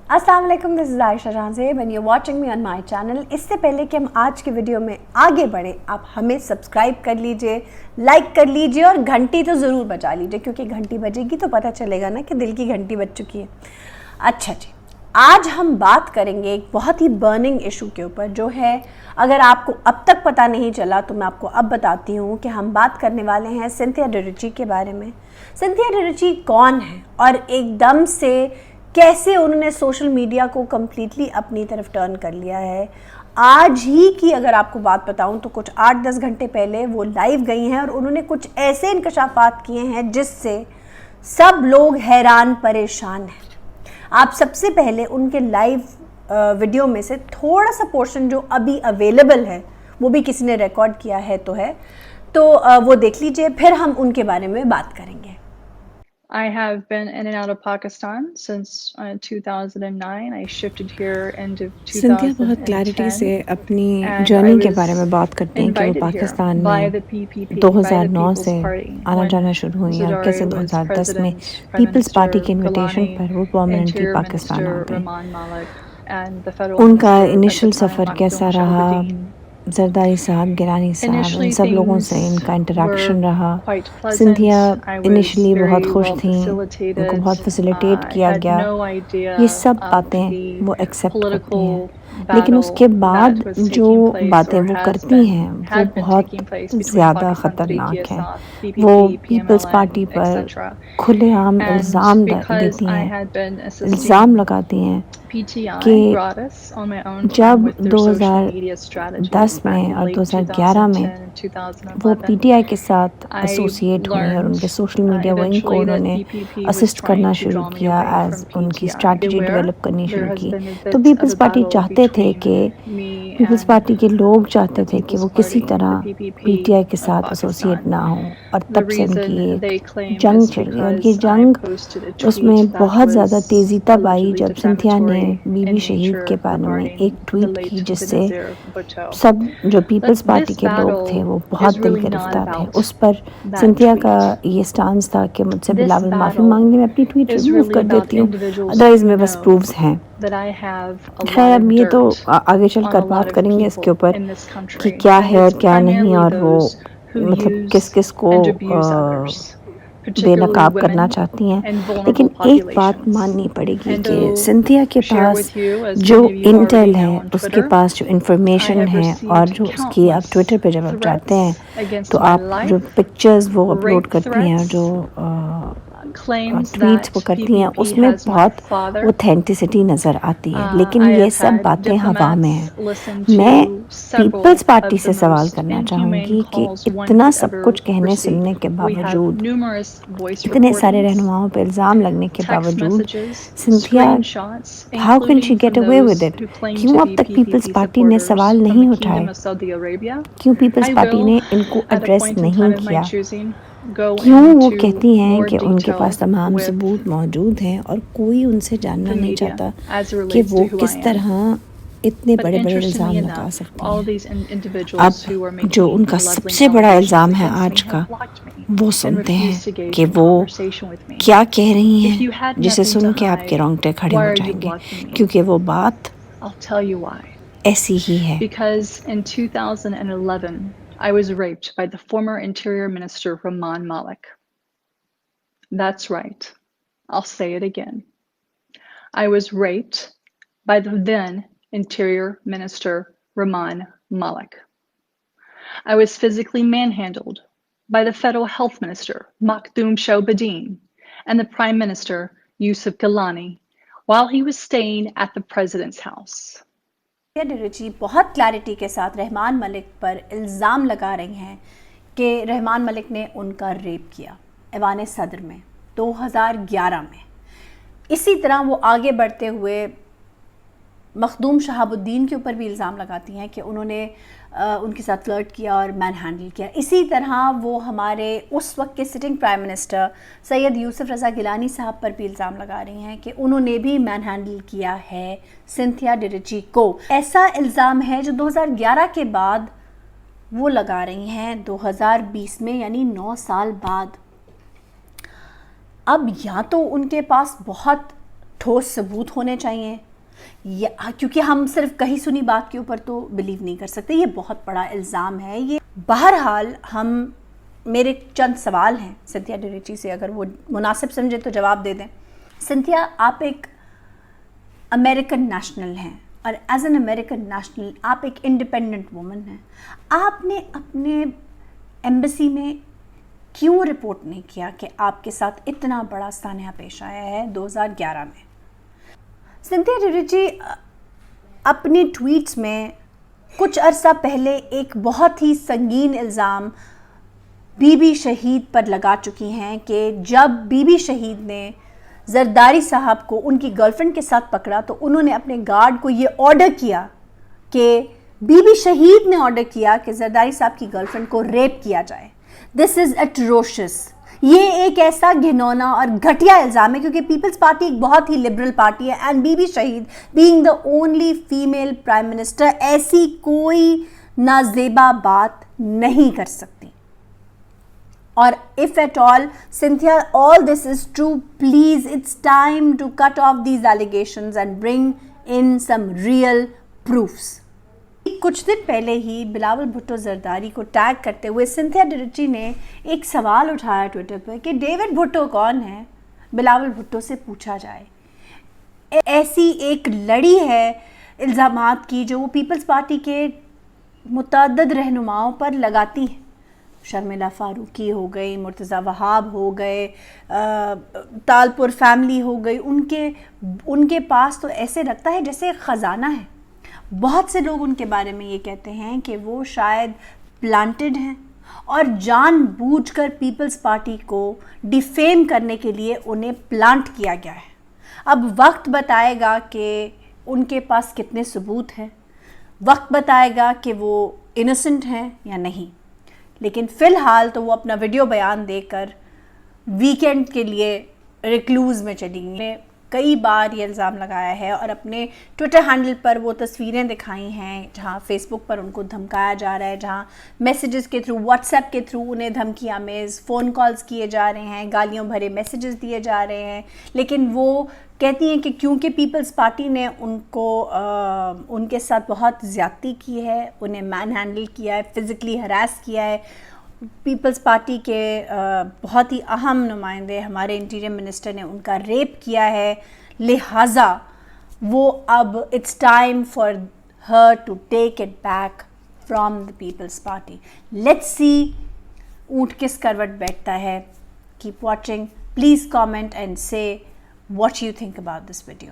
अस्सलाम वालेकुम, this is Ayesha जहां से when you watching me on my channel. इससे पहले कि हम आज के वीडियो में आगे बढ़े, आप हमें सब्सक्राइब कर लीजिए, लाइक कर लीजिए और घंटी तो ज़रूर बजा लीजिए, क्योंकि घंटी बजेगी तो पता चलेगा ना कि दिल की घंटी बज चुकी है। अच्छा जी, आज हम बात करेंगे एक बहुत ही बर्निंग इशू के ऊपर, जो है अगर आपको अब तक पता नहीं चला तो मैं आपको अब बताती हूँ कि हम बात करने वाले हैं सिंथिया डिरिची के बारे में। सिंथिया डिरिची कौन है और एकदम से कैसे उन्होंने सोशल मीडिया को कम्प्लीटली अपनी तरफ टर्न कर लिया है। आज ही की अगर आपको बात बताऊं तो कुछ 8-10 घंटे पहले वो लाइव गई हैं और उन्होंने कुछ ऐसे इंकशाफात किए हैं जिससे सब लोग हैरान परेशान हैं। आप सबसे पहले उनके लाइव वीडियो में से थोड़ा सा पोर्शन जो अभी अवेलेबल है, वो भी किसी ने रिकॉर्ड किया है तो वो देख लीजिए, फिर हम उनके बारे में बात करेंगे। I have been in and out of Pakistan since 2009. I shifted here end of 2010. Cynthia बहुत क्लैरिटी से अपनी जर्नी के बारे में बात करती हैं कि वो पाकिस्तान में 2009 से आना जाना शुरू हुई और कैसे 2010 में पीपल्स पार्टी के इनविटेशन पर वो परमानेंटली पाकिस्तान आ गई। उनका इनिशियल सफ़र कैसा रहा, जरदारी साहब, गिलानी साहब, इन सब लोगों से इनका इंटरेक्शन रहा। सिंथिया इनिशियली बहुत खुश थी, उनको बहुत फैसिलिटेट किया गया, ये सब बातें वो एक्सेप्ट करती हैं। लेकिन उसके बाद जो बातें वो करती हैं वो बहुत ज़्यादा ख़तरनाक हैं। वो पीपल्स पार्टी पर खुलेआम इल्ज़ाम देती हैं, इल्ज़ाम लगाती हैं कि जब 2010 में और 2011 में वो पीटीआई के साथ एसोसिएट हुए और उनके सोशल मीडिया विंग को उन्होंने असिस्ट करना शुरू किया, एज उनकी स्ट्रैटेजी डेवलप करनी शुरू की, तो पीपल्स पार्टी चाहते थे कि पीपल्स पार्टी के लोग चाहते थे कि वो किसी तरह पीटीआई के साथ एसोसिएट ना हो, और तब से उनकी एक जंग छिड़ गई। और ये जंग, उसमें बहुत ज़्यादा तेज़ी तब आई जब सिंथिया ने बीबी शहीद के बारे में एक ट्वीट की, जिससे सब जो पीपल्स पार्टी के लोग थे वो बहुत दिल गिरफ्तार थे। उस पर सिंथिया का ये स्टांस था कि मुझसे बिलावल माफ़ी मांगने में अपनी ट्वीट रिमूव कर देती हूँ, अदरवाइज़ मेरे पास प्रूफ्स हैं। खैर, अब ये तो आगे चल कर बात करेंगे इसके ऊपर कि क्या है और क्या नहीं, और वो मतलब किस किस को बेनकाब करना चाहती हैं। लेकिन एक बात माननी पड़ेगी कि सिंथिया के पास जो इंटेल है, उसके पास जो इंफॉर्मेशन है, और जो उसकी आप ट्विटर पे जब आप जाते हैं तो आप जो पिक्चर्स वो अपलोड करती हैं, जो ट्वीट्स वो करती हैं, उसमें बहुत ऑथेंटिसिटी नज़र आती है। लेकिन ये सब बातें हवा में हैं। मैं पीपल्स पार्टी से सवाल करना चाहूँगी कि इतना सब कुछ कहने सुनने के बावजूद, इतने सारे रहनुमाओं पर इल्ज़ाम लगने के बावजूद, Cynthia how can she get away with it? क्यों अब तक पीपल्स पार्टी ने सवाल नहीं उठाए? क्यों पीपल्स पार्टी ने इनको एड्रेस नहीं किया? क्यों वो कहती हैं कि उनके पास तमाम सबूत मौजूद हैं और कोई उनसे जानना नहीं चाहता कि वो किस तरह इतने बड़े बड़े इल्ज़ाम लगा सकती हैं? अब जो उनका सबसे बड़ा इल्ज़ाम है आज का, वो सुनते हैं कि वो क्या कह रही हैं, जिसे सुन के आपके रोंगटे खड़े हो जाएंगे, क्योंकि वो बात ऐसी ही है। Because in 2011 I was raped by the former Interior Minister Rahman Malik. That's right. I'll say it again. I was raped by the then Interior Minister Rahman Malik. I was physically manhandled by the Federal Health Minister Makhdoom Shahbadin and the Prime Minister Yusuf Gilani while he was staying at the President's house. डिरिची बहुत clarity के साथ रहमान मलिक पर इल्ज़ाम लगा रही हैं कि रहमान मलिक ने उनका रेप किया ऐवान सदर में 2011 में। इसी तरह वो आगे बढ़ते हुए मखदूम शहाबुद्दीन के ऊपर भी इल्ज़ाम लगाती हैं कि उन्होंने उनके साथ फ्लर्ट किया और मैन हैंडल किया। इसी तरह वो हमारे उस वक्त के sitting prime minister Syed Yusuf Raza Gilani sahab पर भी इल्ज़ाम लगा रही हैं कि उन्होंने भी मैन हैंडल किया है सिंथिया डिरिची को। ऐसा इल्ज़ाम है जो 2011 के बाद वो लगा रही हैं 2020 में, यानी 9 साल बाद। अब या तो उनके पास बहुत ٹھوس ثبوت ہونے چاہیے, کیونکہ ہم صرف کہیں سنی بات کے اوپر تو بلیو نہیں کر سکتے. یہ بہت بڑا الزام ہے. یہ بہرحال میرے چند سوال ہیں سنتھیا ڈریچی سے, اگر وہ مناسب سمجھے تو جواب دے دیں. سنتھیا, آپ ایک امریکن نیشنل ہیں, اور ایز این امریکن نیشنل آپ ایک انڈیپینڈنٹ وومن ہیں. آپ نے اپنے ایمبیسی میں کیوں رپورٹ نہیں کیا کہ آپ کے ساتھ اتنا بڑا سانحہ پیش آیا ہے 2011 میں؟ سنتھیا ڈریچی اپنی ٹویٹس میں کچھ عرصہ پہلے ایک بہت ہی سنگین الزام بی بی شہید پر لگا چکی ہیں کہ جب بی بی شہید نے زرداری صاحب کو ان کی گرل فرینڈ کے ساتھ پکڑا تو انہوں نے اپنے گارڈ کو یہ آرڈر کیا کہ بی بی شہید نے آرڈر کیا کہ زرداری صاحب کی گرل فرینڈ کو ریپ کیا جائے. دس از اٹروشس. یہ ایک ایسا گھنونا اور گھٹیا الزام ہے, کیونکہ پیپلز پارٹی ایک بہت ہی لبرل پارٹی ہے, اینڈ بی بی شہید being the only female prime minister ایسی کوئی نازیبا بات نہیں کر سکتی. اور if at all, Cynthia, all this is true, please, it's time to cut off these allegations and bring in some real proofs. کچھ دن پہلے ہی بلاول بھٹو زرداری کو ٹیگ کرتے ہوئے سنتھیا ڈریچی نے ایک سوال اٹھایا ٹویٹر پہ کہ ڈیوڈ بھٹو کون ہے, بلاول بھٹو سے پوچھا جائے. ایسی ایک لڑی ہے الزامات کی جو وہ پیپلز پارٹی کے متعدد رہنماؤں پر لگاتی ہیں. شرمیلا فاروقی ہو گئی, مرتضی وہاب ہو گئے, تالپور فیملی ہو گئی, ان کے پاس تو ایسے لگتا ہے جیسے خزانہ ہے. بہت سے لوگ ان کے بارے میں یہ کہتے ہیں کہ وہ شاید پلانٹڈ ہیں اور جان بوجھ کر پیپلز پارٹی کو ڈیفیم کرنے کے لیے انہیں پلانٹ کیا گیا ہے. اب وقت بتائے گا کہ ان کے پاس کتنے ثبوت ہیں, وقت بتائے گا کہ وہ انوسنٹ ہیں یا نہیں. لیکن فی الحال تو وہ اپنا ویڈیو بیان دے کر ویکینڈ کے لیے ریکلوز میں چلی گئی. کئی بار یہ الزام لگایا ہے اور اپنے ٹویٹر ہینڈل پر وہ تصویریں دکھائی ہیں جہاں فیس بک پر ان کو دھمکایا جا رہا ہے, جہاں میسیجز کے تھرو, واٹس ایپ کے تھرو انہیں دھمکی آمیز فون کالز کیے جا رہے ہیں, گالیوں بھرے میسیجز دیے جا رہے ہیں. لیکن وہ کہتی ہیں کہ کیونکہ پیپلز پارٹی نے ان کے ساتھ بہت زیادتی کی ہے, انہیں مین ہینڈل کیا ہے, فزیکلی ہراس کیا ہے. پیپلز پارٹی کے بہت ہی اہم نمائندے ہمارے انٹیریئر منسٹر نے ان کا ریپ کیا ہے, لہٰذا وہ اب it's time for her to take it back from the people's party. Let's see اونٹ کس کروٹ بیٹھتا ہے. Keep watching. Please comment and say what you think about this video.